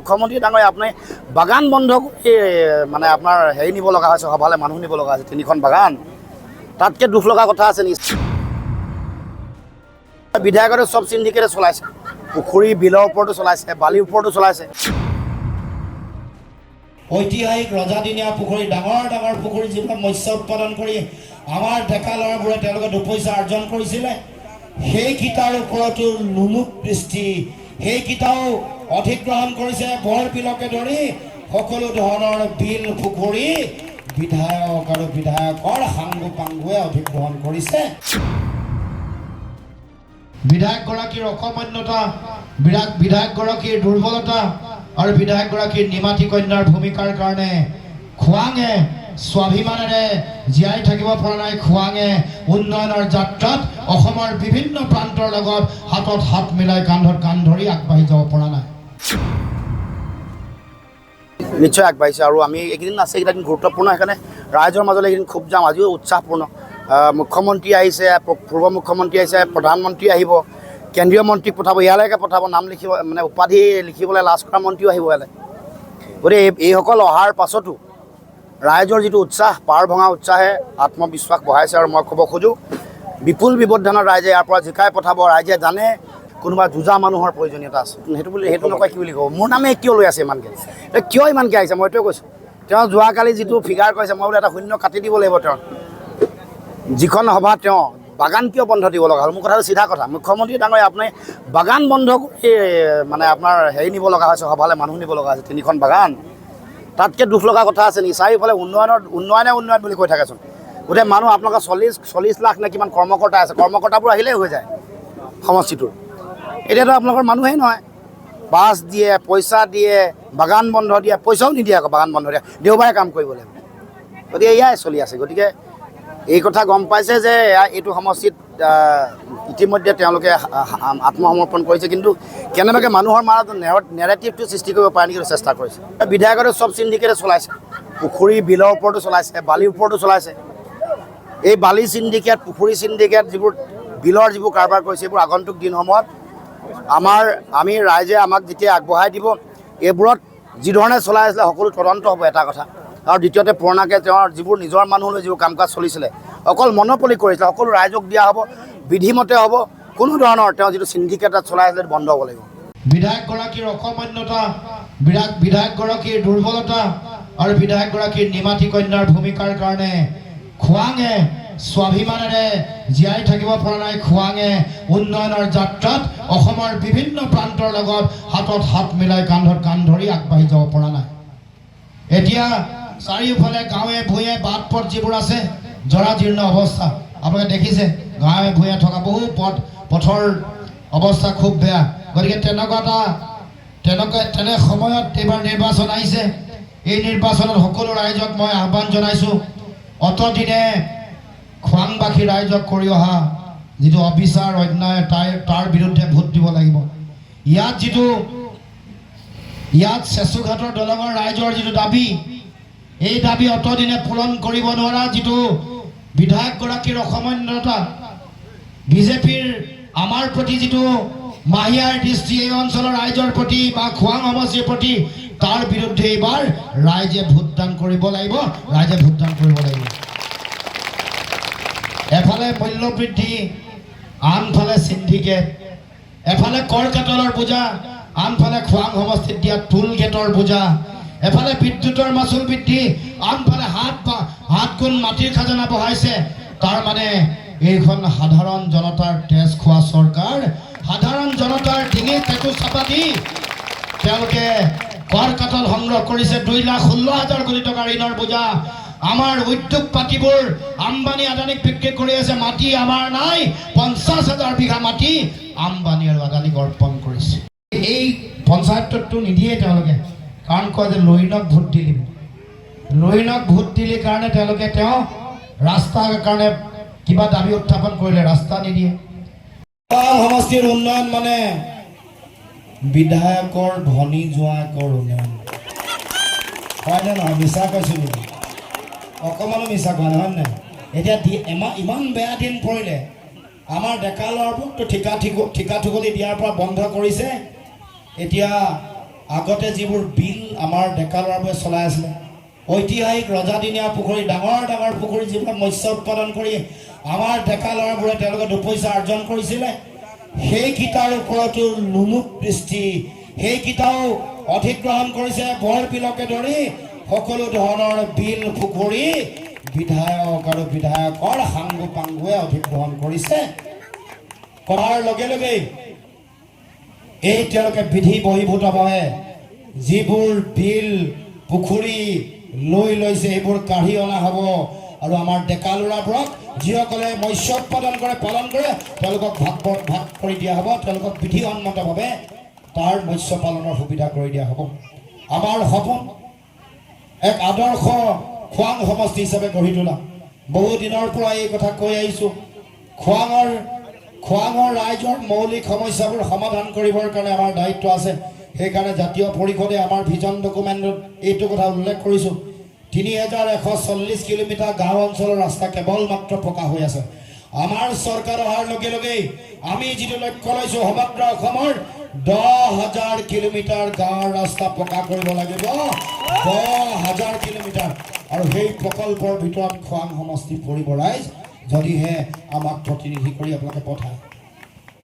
মুখ্যমন্ত্ৰী ডাঙৰীয়া আপুনি বাগান বন্ধ কৰি মানে আপোনাৰ হেৰি নিব লগা হৈছে, সভালৈ মানুহ নিব লগা হৈছে, 3খন বাগান। তাতকৈ দুখ লগা কথা আছে নেকি? বিধায়কৰে চব চিণ্ডিকেটে চলাইছে, পুখুৰী বিলৰ ওপৰতো চলাইছে, বালিৰ ওপৰতো চলাইছে। ঐতিহাসিক ৰজাদিনীয়া পুখুৰী, ডাঙৰ ডাঙৰ পুখুৰী, যিবিলাক মৎস্য উৎপাদন কৰি আমাৰ ডেকা ল'ৰাবোৰে তেওঁলোকে দুপইচা অৰ্জন কৰিছিলে, সেইকেইটাৰ ওপৰতো নুমুক দৃষ্টি, সেইকেইটাও অধিগ্ৰহণ কৰিছে। বৰবিলকে ধৰি সকলো ধৰণৰ বিল পুখুৰী বিধায়ক আৰু বিধায়কৰ সাংগু পাংগুৱে অধিগ্ৰহণ কৰিছে। বিধায়কগৰাকীৰ অকমান্যতা, বিধায়কগৰাকীৰ দুৰ্বলতা আৰু বিধায়কগৰাকীৰ নিমাতী কন্যাৰ ভূমিকাৰ কাৰণে খোৱাঙে স্বাভিমানেৰে জীয়াই থাকিব পৰা নাই। খোৱাঙে উন্নয়নৰ যাত্ৰাত অসমৰ বিভিন্ন প্ৰান্তৰ লগত হাতত হাত মিলাই কান্ধত কান্ধ ধৰি আগবাঢ়ি যাব পৰা নাই। নিশ্চয় আগবাঢ়িছে আৰু আমি এইকেইদিন আছে, এইকেইদিন গুৰুত্বপূৰ্ণ, সেইকাৰণে ৰাইজৰ মাজলৈ এইকেইদিন খুব যাম। আজিও উৎসাহপূৰ্ণ। মুখ্যমন্ত্ৰী আহিছে, পূৰ্ব মুখ্যমন্ত্ৰী আহিছে, প্ৰধানমন্ত্ৰী আহিব, কেন্দ্ৰীয় মন্ত্ৰীক পঠাব, ইয়ালৈকে পঠাব, নাম লিখিব মানে উপাধি লিখিবলৈ লাজ কৰা মন্ত্ৰীও আহিব ইয়ালৈ। গতিকে এইসকল অহাৰ পাছতো ৰাইজৰ যিটো উৎসাহ, পাৰ ভঙা উৎসাহে আত্মবিশ্বাস বঢ়াইছে। আৰু মই ক'ব খোজোঁ, বিপুল বিবৰ্ধনত ৰাইজে ইয়াৰ পৰা জিকাই পঠাব। ৰাইজে জানে কোনোবা যুঁজা মানুহৰ প্ৰয়োজনীয়তা আছে, সেইটো নকয় কি বুলি ক'ব। মোৰ নামে কিয় লৈ আছে ইমানকৈ, কিয় ইমানকৈ আহিছে, মই এইটোৱে কৈছোঁ। তেওঁ যোৱাকালি যিটো ফিগাৰ কৰিছে, মই বোলে এটা শূন্য কাটি দিব লাগিব। তেওঁ যিখন সভা, তেওঁ বাগান কিয় বন্ধ দিব লগা হ'ল? মোৰ কথাটো চিধা কথা। মুখ্যমন্ত্ৰী ডাঙৰীয়া আপুনি বাগান বন্ধ কৰি মানে আপোনাৰ হেৰি নিব লগা হৈছে, সভালৈ মানুহ নিব লগা হৈছে, 3খন বাগান। তাতকৈ দুখ লগা কথা আছে নেকি? চাৰিওফালে উন্নয়ন বুলি কৈ থাকেচোন। গোটেই মানুহ আপোনালোকৰ 40 লাখ নে কিমান কৰ্মকৰ্তা আছে, কৰ্মকৰ্তাবোৰ আহিলেই হৈ যায় সমষ্টিটোৰ। এতিয়াতো আপোনালোকৰ মানুহেই নহয়, বাছ দিয়ে, পইচা দিয়ে, বাগান বন্ধ দিয়ে, পইচাও নিদিয়ে আকৌ বাগান বন্ধ দিয়ে, দেওবাৰে কাম কৰিব লাগিব। গতিকে এয়াই চলি আছে। গতিকে এই কথা গম পাইছে যে এইটো সমষ্টিত ইতিমধ্যে তেওঁলোকে আত্মসমৰ্পণ কৰিছে, কিন্তু কেনেবাকৈ মানুহৰ মাজত নেৰেটিভটো সৃষ্টি কৰিব পাৰে নেকি চেষ্টা কৰিছে। বিধায়কৰে চব চিণ্ডিকেটে চলাইছে, পুখুৰী বিলৰ ওপৰতো চলাইছে, বালিৰ ওপৰতো চলাইছে। এই বালি চিণ্ডিকেট, পুখুৰী চিণ্ডিকেট, যিবোৰ বিলৰ যিবোৰ কাৰবাৰ কৰিছে, এইবোৰ আগন্তুক দিনসমূহত আমি ৰাইজে আমাক যেতিয়া আগবঢ়াই দিব, এইবোৰত যিধৰণে চলাই আছিলে সকলো তদন্ত হ'ব, এটা কথা। আৰু দ্বিতীয়তে পুৰণাকৈ তেওঁৰ যিবোৰ নিজৰ মানুহলৈ যিবোৰ কাম কাজ চলিছিলে, অকল মনপলি কৰিছিলে, সকলো ৰাইজক দিয়া হ'ব, বিধিমতে হ'ব। কোনো ধৰণৰ তেওঁ যিটো চিণ্ডিকেটত চলাই আছিলে বন্ধ হ'ব লাগিব। বিধায়কগৰাকীৰ অকমান্যতা, বিধায়কগৰাকীৰ দুৰ্বলতা আৰু বিধায়কগৰাকীৰ নিমাতী কন্যাৰ ভূমিকাৰ কাৰণে খোৱাঙে স্বাভিমানেৰে জীয়াই থাকিব পৰা নাই। খোৱাঙে উন্নয়নৰ যাত্ৰাত অসমৰ বিভিন্ন প্ৰান্তৰ লগত হাতত হাত মিলাই কান্ধত কান্ধ ধৰি আগবাঢ়ি যাব পৰা নাই। এতিয়া চাৰিওফালে গাঁৱে ভূঞে বাট পথ যিবোৰ আছে, জৰাজীৰ্ণ অৱস্থা আপোনালোকে দেখিছে। গাঁৱে ভূঞে থকা বহু পথৰ অৱস্থা খুব বেয়া। গতিকে তেনে সময়ত এইবাৰ নিৰ্বাচন আহিছে। এই নিৰ্বাচনত সকলো ৰাইজক মই আহ্বান জনাইছোঁ, অতদিনে খোৱাংবাসী ৰাইজক কৰি অহা যিটো অবিচাৰ, অন্যায়, তাৰ বিৰুদ্ধে ভোট দিব লাগিব। ইয়াত চেচুঘাটৰ দলঙৰ ৰাইজৰ যিটো দাবী, এই দাবী অতদিনে পূৰণ কৰিব নোৱাৰা যিটো বিধায়কগৰাকীৰ অসামান্যতা, বিজেপিৰ আমাৰ প্ৰতি যিটো মাহিয়াৰ দৃষ্টি এই অঞ্চলৰ ৰাইজৰ প্ৰতি বা খোৱাং সমষ্টিৰ প্ৰতি, তাৰ বিৰুদ্ধে এইবাৰ ৰাইজে ভোটদান কৰিব লাগিব। এফালে মূল্যবৃদ্ধি, আনফালে চিণ্ডিকেট, এফালে কৰ কাটলৰ বোজা, আনফালে খোৱাং সমষ্টিত দিয়া টোল গেটৰ বোজা, এফালে বিদ্যুতৰ মাচুল বৃদ্ধি, আনফালে হাত গুণ মাটিৰ খাজানা বঢ়াইছে। তাৰ মানে এইখন সাধাৰণ জনতাৰ তেজ খোৱা চৰকাৰ, সাধাৰণ জনতাৰ ডিঙিত টেটু চাপা দি তেওঁলোকে কৰ কাটল সংগ্ৰহ কৰিছে। 2,16,000 কোটি টকাৰ ঋণৰ বোজা। আমাৰ উদ্যোগ পাতিবোৰ আম্বানী আদানীক বিক্ৰী কৰি আছে। মাটি আমাৰ নাই, 50,000 বিঘা মাটি আম্বানী আৰু আদানীক অৰ্পণ কৰিছে। এই পঞ্চায়তটো নিদিয়ে তেওঁলোকে, কাৰণ কয় যে লৰিণক ভোট দিলি কাৰণে তেওঁলোকে তেওঁ ৰাস্তাৰ কাৰণে কিবা দাবী উত্থাপন কৰিলে ৰাস্তা নিদিয়ে। সমষ্টিৰ উন্নয়ন মানে বিধায়কৰ ধনী জোঁৱায়েকৰ উন্নয়ন হয়নে নহয়? মিছা কৈছোঁ নেকি? অকণমানো মিছা কোৱা নহয় নে? এতিয়া ইমান বেয়া দিন পৰিলে, আমাৰ ডেকা ল'ৰাবোৰতো ঠিকা ঠুকলি দিয়াৰ পৰা বন্ধ কৰিছে। এতিয়া আগতে যিবোৰ বিল আমাৰ ডেকা ল'ৰাবোৰে চলাই আছিলে, ঐতিহাসিক ৰজাদিনীয়া পুখুৰী, ডাঙৰ ডাঙৰ পুখুৰী যিবিলাক মৎস্য উৎপাদন কৰি আমাৰ ডেকা ল'ৰাবোৰে তেওঁলোকে দুপইচা অৰ্জন কৰিছিলে, সেইকেইটাৰ ওপৰতো লুমুক দৃষ্টি, সেইকেইটাও অধিগ্ৰহণ কৰিছে। বৰবিলকে ধৰি সকলো ধৰণৰ বিল পুখুৰী বিধায়ক আৰু বিধায়কৰ সাংগু পাংগুৱে অধিগ্ৰহণ কৰিছে। কৰাৰ লগে লগেই এই তেওঁলোকে বিধি বহিৰ্ভূতভাৱে যিবোৰ বিল পুখুৰী লৈ লৈছে সেইবোৰ কাঢ়ি অনা হ'ব আৰু আমাৰ ডেকা ল'ৰাবোৰক যিসকলে মৎস্য উৎপাদন কৰে, পালন কৰে, তেওঁলোকক ভাগ কৰি দিয়া হ'ব। তেওঁলোকক বিধিসন্মতভাৱে তাৰ মৎস্য পালনৰ সুবিধা কৰি দিয়া হ'ব। আমাৰ সপোন এক আদৰ্শ খোৱাং সমষ্টি হিচাপে গঢ়ি তোলা। বহুদিনৰ পৰা এই কথা কৈ আহিছোঁ। খোৱাঙৰ ৰাইজৰ মৌলিক সমস্যাবোৰ সমাধান কৰিবৰ কাৰণে আমাৰ দায়িত্ব আছে। সেইকাৰণে জাতীয় পৰিষদে আমাৰ ভিজন ডকুমেণ্টত এইটো কথা উল্লেখ কৰিছোঁ। 3140 কিলোমিটাৰ গাঁও অঞ্চলৰ ৰাস্তা কেৱল মাত্ৰ পকা হৈ আছে। আমাৰ চৰকাৰ অহাৰ লগে লগেই আমি যিটো লক্ষ্য লৈছোঁ, সমগ্ৰ অসমৰ 10,000 কিলোমিটাৰ গাঁৱৰ ৰাস্তা পকা কৰিব লাগিব। 10,000 কিলোমিটাৰ। আৰু সেই প্ৰকল্পৰ ভিতৰত খোৱাং সমষ্টি পৰিব ৰাইজ, যদিহে আমাক প্ৰতিনিধি কৰি আপোনালোকে পঠায়।